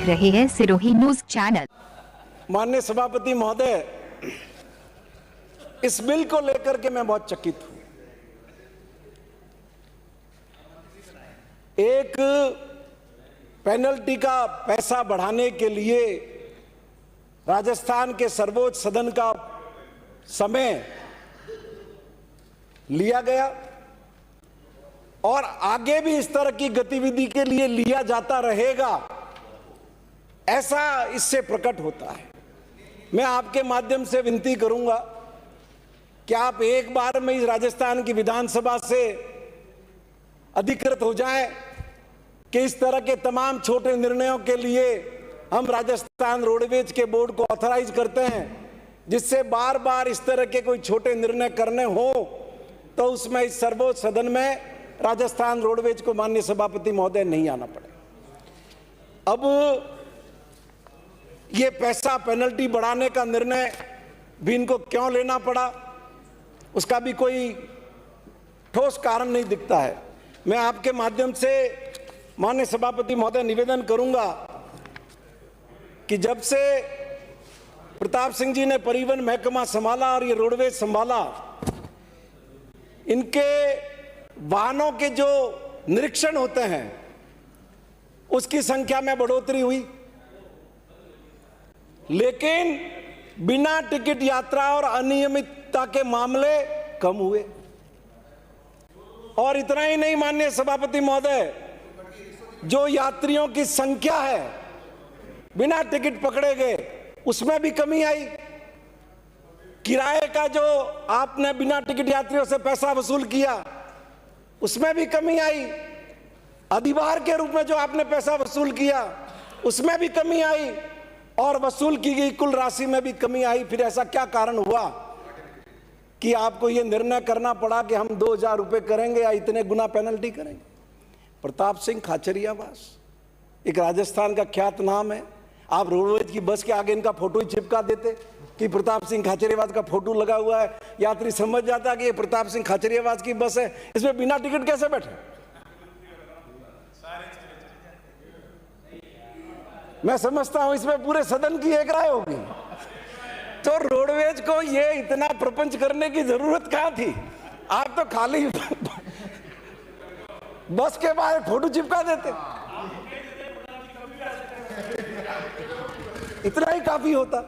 रहे हैं Sirohi news channel. माननीय सभापति महोदय, इस बिल को लेकर के मैं बहुत चकित हूं। एक पेनल्टी का पैसा बढ़ाने के लिए राजस्थान के सर्वोच्च सदन का समय लिया गया और आगे भी इस तरह की गतिविधि के लिए लिया जाता रहेगा, ऐसा इससे प्रकट होता है। मैं आपके माध्यम से विनती करूंगा कि आप एक बार में इस राजस्थान की विधानसभा से अधिकृत हो जाएं कि इस तरह के तमाम छोटे निर्णयों के लिए हम राजस्थान रोडवेज के बोर्ड को ऑथराइज करते हैं, जिससे बार बार इस तरह के कोई छोटे निर्णय करने हो तो उसमें इस सर्वोच्च सदन में राजस्थान रोडवेज को माननीय सभापति महोदय नहीं आना पड़े। अब ये पैसा पेनल्टी बढ़ाने का निर्णय भी इनको क्यों लेना पड़ा, उसका भी कोई ठोस कारण नहीं दिखता है। मैं आपके माध्यम से माननीय सभापति महोदय निवेदन करूंगा कि जब से प्रताप सिंह जी ने परिवहन महकमा संभाला और ये रोडवेज संभाला, इनके वाहनों के जो निरीक्षण होते हैं उसकी संख्या में बढ़ोतरी हुई, लेकिन बिना टिकट यात्रा और अनियमितता के मामले कम हुए। और इतना ही नहीं माननीय सभापति महोदय, जो यात्रियों की संख्या है बिना टिकट पकड़े गए उसमें भी कमी आई। किराए का जो आपने बिना टिकट यात्रियों से पैसा वसूल किया उसमें भी कमी आई। अधिभार के रूप में जो आपने पैसा वसूल किया उसमें भी कमी आई और वसूल की गई कुल राशि में भी कमी आई। फिर ऐसा क्या कारण हुआ कि आपको यह निर्णय करना पड़ा कि हम 2000 रुपये करेंगे या इतने गुना पेनल्टी करेंगे? प्रताप सिंह खाचरियावास एक राजस्थान का ख्यात नाम है। आप रोडवेज की बस के आगे इनका फोटो ही चिपका देते कि प्रताप सिंह खाचरियावास का फोटो लगा हुआ है, यात्री समझ जाता कि ये प्रताप सिंह खाचरियावास की बस है, इसमें बिना टिकट कैसे बैठे? मैं समझता हूं इसमें पूरे सदन की एक राय होगी। तो रोडवेज को ये इतना प्रपंच करने की जरूरत कहां थी? आप तो खाली बस के बाहर फोटो चिपका देते, इतना ही काफी होता।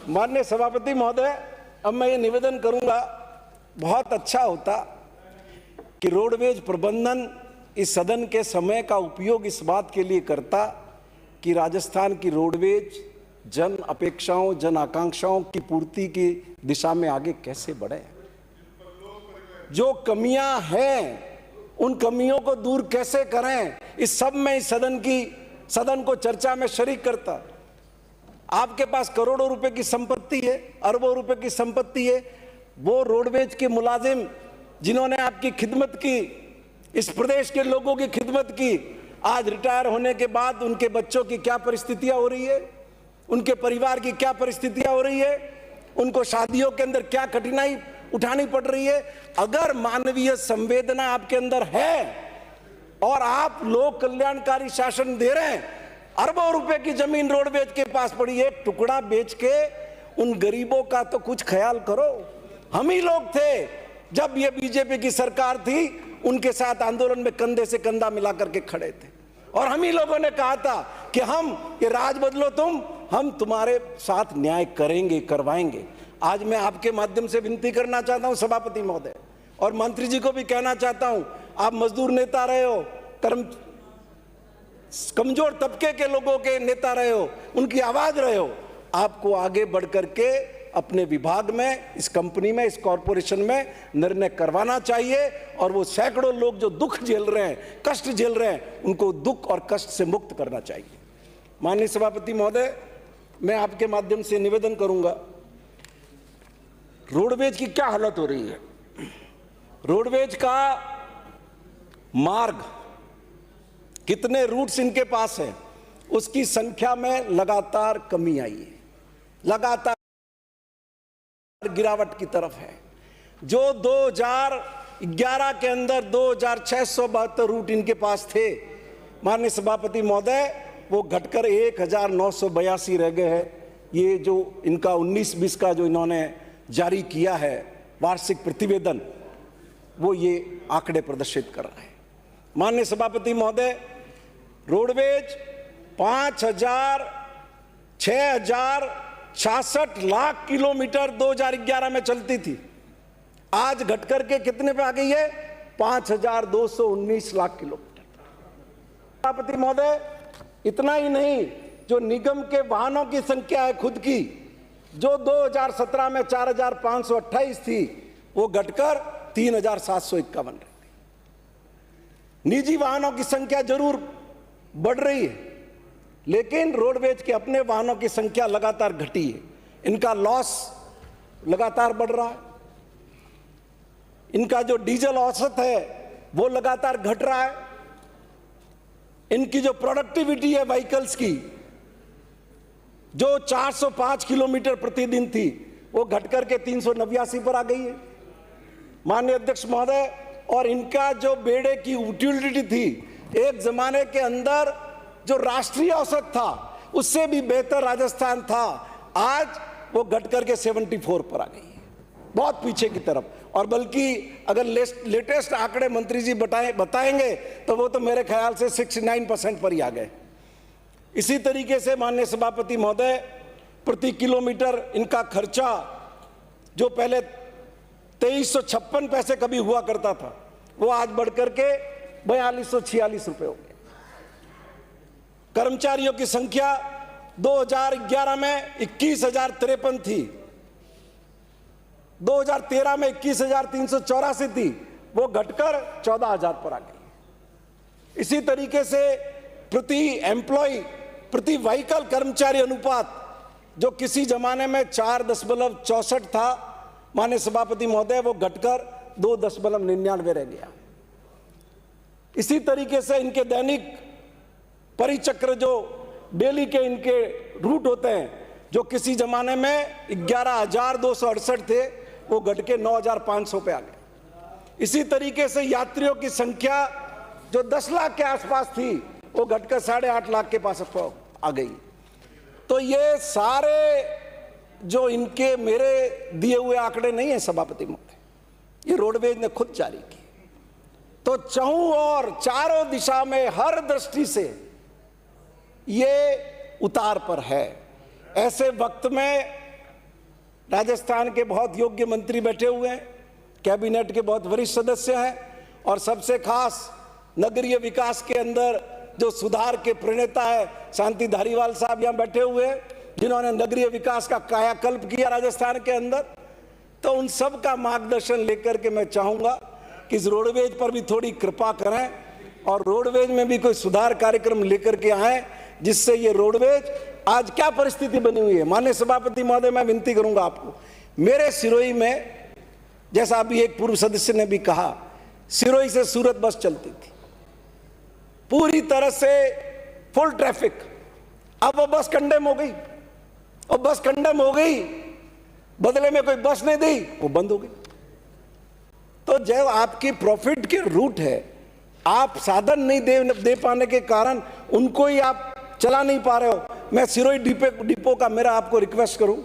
माननीय सभापति महोदय, अब मैं ये निवेदन करूंगा, बहुत अच्छा होता कि रोडवेज प्रबंधन इस सदन के समय का उपयोग इस बात के लिए करता कि राजस्थान की रोडवेज जन अपेक्षाओं, जन आकांक्षाओं की पूर्ति की दिशा में आगे कैसे बढ़े। जो कमियां हैं उन कमियों को दूर कैसे करें, इस सब में इस सदन को चर्चा में शरीक करता। आपके पास करोड़ों रुपए की संपत्ति है, अरबों रुपए की संपत्ति है। वो रोडवेज के मुलाजिम जिन्होंने आपकी खिदमत की, इस प्रदेश के लोगों की खिदमत की, आज रिटायर होने के बाद उनके बच्चों की क्या परिस्थितियां हो रही है, उनके परिवार की क्या परिस्थितियां हो रही है, उनको शादियों के अंदर क्या कठिनाई उठानी पड़ रही है। अगर मानवीय संवेदना आपके अंदर है और आप लोक कल्याणकारी शासन दे रहे हैं, अरबों रुपए की जमीन रोडवेज के पास पड़ी है, टुकड़ा बेच के उन गरीबों का तो कुछ ख्याल करो। हम ही लोग थे जब ये बीजेपी की सरकार थी, उनके साथ आंदोलन में कंधे से कंधा मिला करके खड़े थे और हम ही लोगों ने कहा था कि हम ये राज बदलो तुम, हम तुम्हारे साथ न्याय करेंगे, करवाएंगे। आज मैं आपके माध्यम से विनती करना चाहता हूं सभापति महोदय, और मंत्री जी को भी कहना चाहता हूं, आप मजदूर नेता रहे हो, कमजोर तबके के लोगों के नेता रहे हो, उनकी आवाज रहे हो, आपको आगे बढ़ करके अपने विभाग में, इस कंपनी में, इस कॉरपोरेशन में निर्णय करवाना चाहिए और वो सैकड़ों लोग जो दुख झेल रहे हैं, कष्ट झेल रहे हैं, उनको दुख और कष्ट से मुक्त करना चाहिए। माननीय सभापति महोदय, मैं आपके माध्यम से निवेदन करूंगा, रोडवेज की क्या हालत हो रही है। रोडवेज का मार्ग, कितने रूट्स इनके पास है, उसकी संख्या में लगातार कमी आई है, लगातार गिरावट की तरफ है। जो 2011 के अंदर 2672 रूट इनके पास थे, माननीय सभापति महोदय वो घटकर 1982 रह गए हैं। ये जो इनका 19-20 का जो इन्होंने जारी किया है वार्षिक प्रतिवेदन, वो ये आंकड़े प्रदर्शित कर रहा है। माननीय सभापति महोदय, रोडवेज 6,66 लाख किलोमीटर 2011 में चलती थी, आज घटकर के कितने पे आ गई है? 5,219 लाख किलोमीटर। सभापति महोदय, इतना ही नहीं, जो निगम के वाहनों की संख्या है खुद की, जो 2017 में 4,528 थी, वो घटकर 3,751 रही। निजी वाहनों की संख्या जरूर बढ़ रही है, लेकिन रोडवेज के अपने वाहनों की संख्या लगातार घटी है। इनका लॉस लगातार बढ़ रहा है। इनका जो डीजल औसत है वो लगातार घट रहा है। इनकी जो प्रोडक्टिविटी है व्हीकल्स की, जो 405 किलोमीटर प्रतिदिन थी, वो घटकर के 389 पर आ गई है। माननीय अध्यक्ष महोदय, और इनका जो बेड़े की यूटिलिटी थी, एक जमाने के अंदर जो राष्ट्रीय औसत था उससे भी बेहतर राजस्थान था, आज वो घटकर के 74 पर आ गई है, बहुत पीछे की तरफ। और बल्कि अगर लेटेस्ट आंकड़े मंत्री जी बताएंगे तो वो तो मेरे ख्याल से 69% पर ही आ गए। इसी तरीके से माननीय सभापति महोदय, प्रति किलोमीटर इनका खर्चा जो पहले 2356 पैसे कभी हुआ करता था, वो आज बढ़कर के 4246 रुपए हो गए। कर्मचारियों की संख्या 2011 में 21,053 थी, 2013 में 21,384 थी, वो घटकर 14,000 पर आ गई। इसी तरीके से प्रति एम्प्लॉय, प्रति व्हीकल कर्मचारी अनुपात जो किसी जमाने में 4.64 था, माननीय सभापति महोदय, वो घटकर 2.99 रह गया। इसी तरीके से इनके दैनिक परिचक्र जो डेली के इनके रूट होते हैं, जो किसी जमाने में 11,268 थे, वो घट के 9,500 पे आ गए। इसी तरीके से यात्रियों की संख्या जो 10 लाख के आसपास थी, वो घटकर 8.5 लाख के पास आ गई। तो ये सारे जो इनके मेरे दिए हुए आंकड़े नहीं है सभापति महोदय, ये रोडवेज ने खुद जारी किए। तो चहुं और चारों दिशा में हर दृष्टि से ये उतार पर है। ऐसे वक्त में राजस्थान के बहुत योग्य मंत्री बैठे हुए हैं, कैबिनेट के बहुत वरिष्ठ सदस्य हैं, और सबसे खास नगरीय विकास के अंदर जो सुधार के प्रणेता है शांति धारीवाल साहब यहाँ बैठे हुए हैं, जिन्होंने नगरीय विकास का कायाकल्प किया राजस्थान के अंदर। तो उन सब का मार्गदर्शन लेकर के मैं चाहूंगा कि इस रोडवेज पर भी थोड़ी कृपा करें और रोडवेज में भी कोई सुधार कार्यक्रम लेकर के आए, जिससे ये रोडवेज आज क्या परिस्थिति बनी हुई है। माननीय सभापति महोदय, मैं विनती करूंगा आपको, मेरे सिरोही में, जैसा अभी एक पूर्व सदस्य ने भी कहा, सिरोही से सूरत बस चलती थी, पूरी तरह से फुल ट्रैफिक। अब वो बस कंडेम हो गई, और बस कंडेम हो गई, बदले में कोई बस नहीं दी, वो बंद हो गई। तो जब आपकी प्रॉफिट के रूट है, आप साधन नहीं दे पाने के कारण उनको ही आप चला नहीं पा रहे हो। मैं सिरोही डिपो का मेरा आपको रिक्वेस्ट करूं,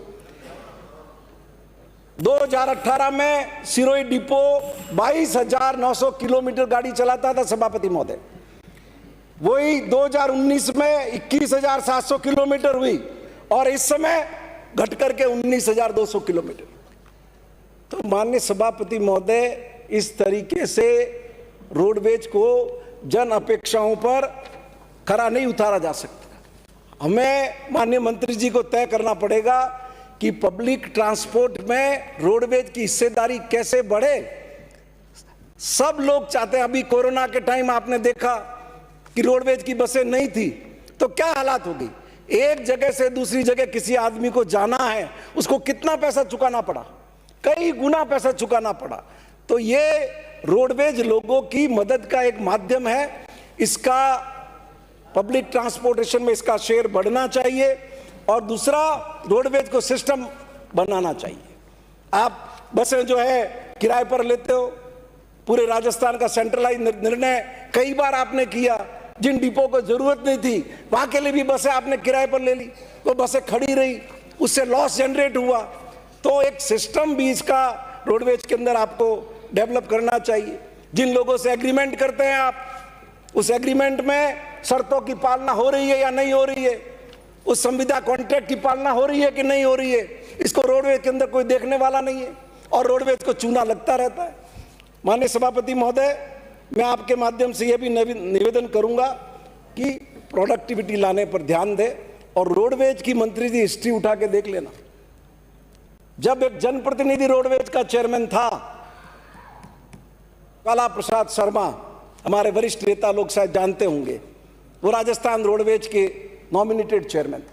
2018 में सिरोही डिपो 22,900 किलोमीटर गाड़ी चलाता था सभापति महोदय, वही 2019 में 21,700 किलोमीटर हुई, और इस समय घट करके 19,200 किलोमीटर। तो माननीय सभापति महोदय, इस तरीके से रोडवेज को जन अपेक्षाओं पर खरा नहीं उतारा जा सकता। हमें माननीय मंत्री जी को तय करना पड़ेगा कि पब्लिक ट्रांसपोर्ट में रोडवेज की हिस्सेदारी कैसे बढ़े। सब लोग चाहते हैं। अभी कोरोना के टाइम आपने देखा कि रोडवेज की बसें नहीं थी, तो क्या हालात हो गई। एक जगह से दूसरी जगह किसी आदमी को जाना है, उसको कितना पैसा चुकाना पड़ा, कई गुना पैसा चुकाना पड़ा। तो ये रोडवेज लोगों की मदद का एक माध्यम है। इसका पब्लिक ट्रांसपोर्टेशन में इसका शेयर बढ़ना चाहिए, और दूसरा रोडवेज को सिस्टम बनाना चाहिए। आप बसें जो है किराए पर लेते हो, पूरे राजस्थान का सेंट्रलाइज निर्णय कई बार आपने किया, जिन डिपो को जरूरत नहीं थी वहां के लिए भी बसें आपने किराए पर ले ली, तो बसें खड़ी रही, उससे लॉस जनरेट हुआ। तो एक सिस्टम भी इसका रोडवेज के अंदर आपको डेवलप करना चाहिए। जिन लोगों से एग्रीमेंट करते हैं आप, उस एग्रीमेंट में शर्तों की पालना हो रही है या नहीं हो रही है, उस संविदा कॉन्ट्रैक्ट की पालना हो रही है कि नहीं हो रही है, इसको रोडवेज के अंदर कोई देखने वाला नहीं है और रोडवेज को चूना लगता रहता है। माननीय सभापति महोदय, मैं आपके माध्यम से यह भी निवेदन करूंगा कि प्रोडक्टिविटी लाने पर ध्यान दें और रोडवेज की मंत्री जी हिस्ट्री उठा के देख लेना। जब एक जनप्रतिनिधि रोडवेज का चेयरमैन था, काला प्रसाद शर्मा, हमारे वरिष्ठ नेता लोग शायद जानते होंगे, वो राजस्थान रोडवेज के नॉमिनेटेड चेयरमैन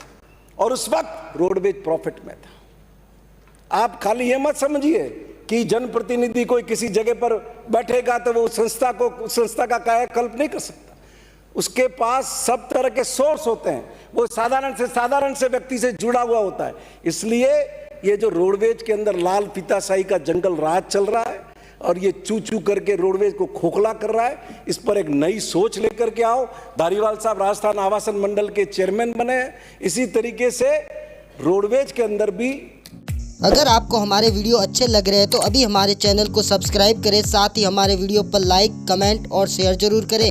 और उस वक्त रोडवेज प्रॉफिट में था। आप खाली ये मत समझिए कि जनप्रतिनिधि कोई किसी जगह पर बैठेगा तो वो उस संस्था का कायाकल्प नहीं कर सकता। उसके पास सब तरह के सोर्स होते हैं, वो साधारण से व्यक्ति से जुड़ा हुआ होता है। इसलिए ये जो रोडवेज के अंदर लाल फीताशाही का जंगल राज चल रहा है और ये चू चू करके रोडवेज को खोखला कर रहा है, इस पर एक नई सोच लेकर के आओ। धारीवाल साहब राजस्थान आवासन मंडल के चेयरमैन बने हैं। इसी तरीके से रोडवेज के अंदर भी अगर आपको हमारे वीडियो अच्छे लग रहे हैं तो अभी हमारे चैनल को सब्सक्राइब करें, साथ ही हमारे वीडियो पर लाइक, कमेंट और शेयर जरूर करें।